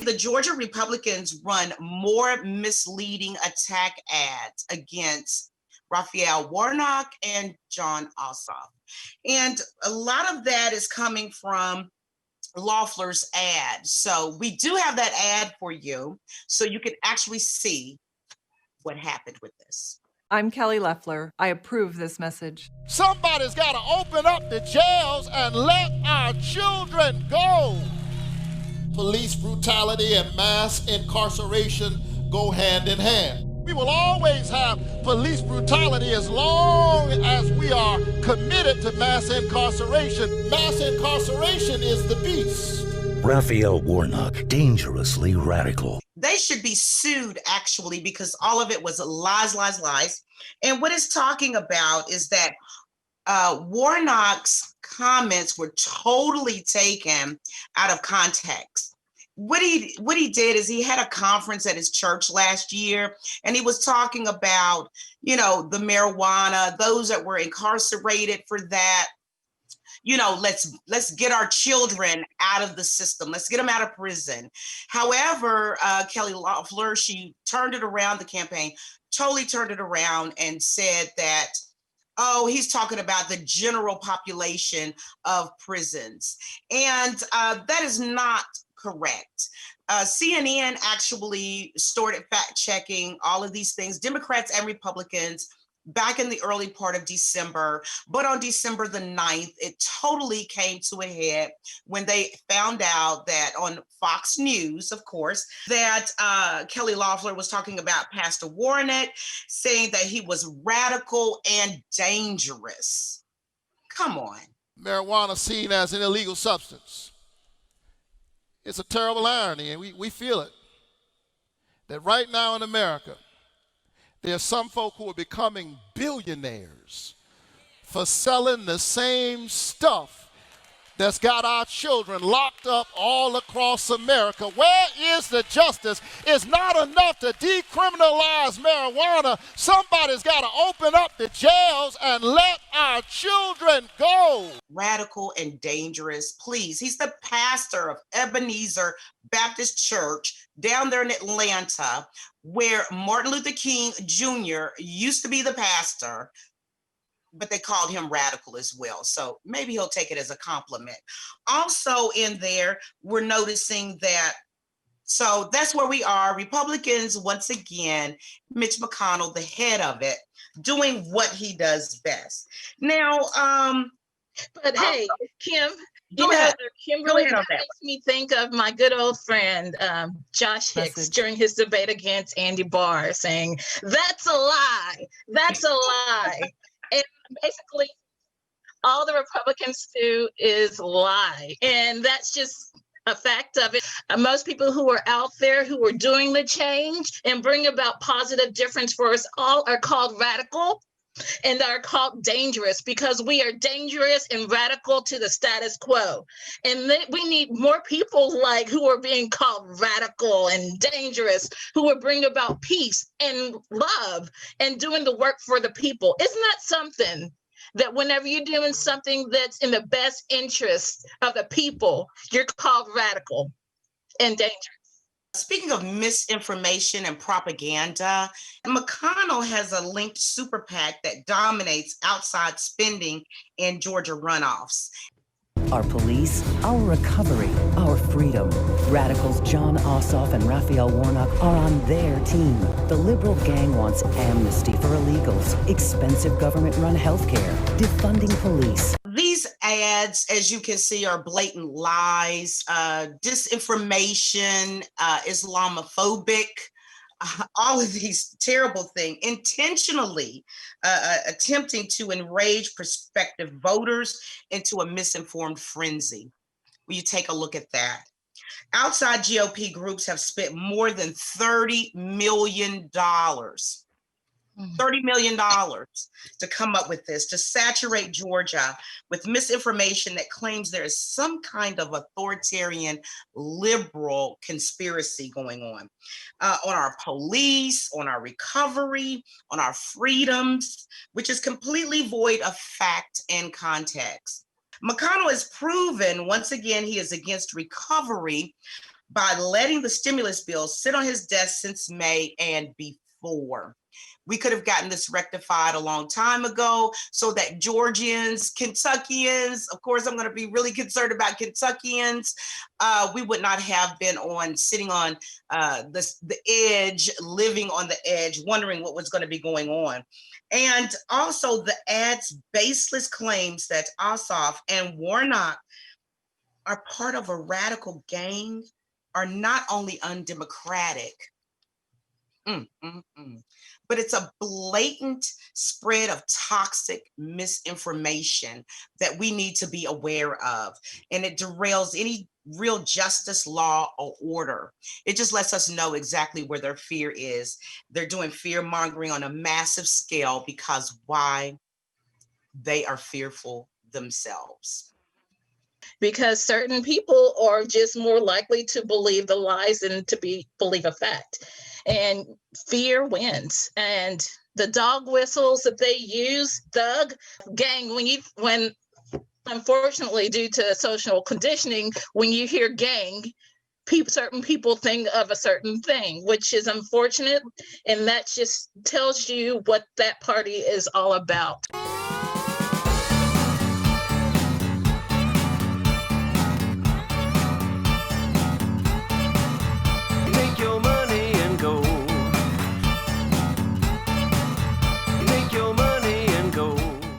the Georgia Republicans run more misleading attack ads against Raphael Warnock and John Ossoff. And a lot of that is coming from Loeffler's ad. So we do have that ad for you so you can actually see what happened with this. I'm Kelly Loeffler. I approve this message. Somebody's got to open up the jails and let our children go. Police brutality and mass incarceration go hand in hand. We will always have police brutality as long as we are committed to mass incarceration. Mass incarceration is the beast. Raphael Warnock, dangerously radical. They should be sued, actually, because all of it was lies, lies, lies. And what it's talking about is that Warnock's comments were totally taken out of context. What he did is he had a conference at his church last year, and he was talking about, the marijuana, those that were incarcerated for that. Let's get our children out of the system. Let's get them out of prison. However, Kelly Loeffler, she turned it around, the campaign totally turned it around and said that, oh, he's talking about the general population of prisons. And that is not correct. CNN actually started fact checking all of these things, Democrats and Republicans, back in the early part of December. But on December the 9th, it totally came to a head when they found out that on Fox News, of course, that Kelly Loeffler was talking about Pastor Warnock, saying that he was radical and dangerous. Come on. Marijuana seen as an illegal substance. It's a terrible irony, and we feel it, that right now in America, there are some folk who are becoming billionaires for selling the same stuff that's got our children locked up all across America. Where is the justice? It's not enough to decriminalize marijuana. Somebody's got to open up the jails and let our children go. Radical and dangerous, please. He's the pastor of Ebenezer Baptist Church down there in Atlanta, where Martin Luther King Jr. used to be the pastor, but they called him radical as well. So maybe he'll take it as a compliment. Also in there, we're noticing that, so that's where we are. Republicans, once again, Mitch McConnell, the head of it, doing what he does best. Now, but hey, Kim, Kimberly makes me think of my good old friend, Josh Hicks, during his debate against Andy Barr, saying, "That's a lie. That's a lie." And basically, all the Republicans do is lie. And that's just a fact of it. Most people who are out there who are doing the change and bring about positive difference for us all are called radical and are called dangerous, because we are dangerous and radical to the status quo. And we need more people like who are being called radical and dangerous, who will bring about peace and love and doing the work for the people. Isn't that something? That whenever you're doing something that's in the best interest of the people, you're called radical and dangerous. Speaking of misinformation and propaganda, McConnell has a linked super PAC that dominates outside spending in Georgia runoffs. Our police, our recovery, our freedom. Radicals John Ossoff and Raphael Warnock are on their team. The liberal gang wants amnesty for illegals, expensive government-run healthcare, defunding police. These ads, as you can see, are blatant lies, disinformation, Islamophobic, all of these terrible things, intentionally attempting to enrage prospective voters into a misinformed frenzy. Will you take a look at that? Outside GOP groups have spent more than $30 million. $30 million to come up with this, to saturate Georgia with misinformation that claims there is some kind of authoritarian liberal conspiracy going on our police, on our recovery, on our freedoms, which is completely void of fact and context. McConnell has proven, once again, he is against recovery by letting the stimulus bill sit on his desk since May and before. We could have gotten this rectified a long time ago so that Georgians, Kentuckians, of course, I'm going to be really concerned about Kentuckians. We would not have been sitting on the edge, living on the edge, wondering what was going to be going on. And also the ad's baseless claims that Ossoff and Warnock are part of a radical gang are not only undemocratic, but it's a blatant spread of toxic misinformation that we need to be aware of. And it derails any real justice, law, or order. It just lets us know exactly where their fear is. They're doing fear mongering on a massive scale because why? They are fearful themselves. Because certain people are just more likely to believe the lies than to believe a fact. And fear wins. And the dog whistles that they use, thug, gang, when unfortunately, due to social conditioning, when you hear gang, certain people think of a certain thing, which is unfortunate. And that just tells you what that party is all about.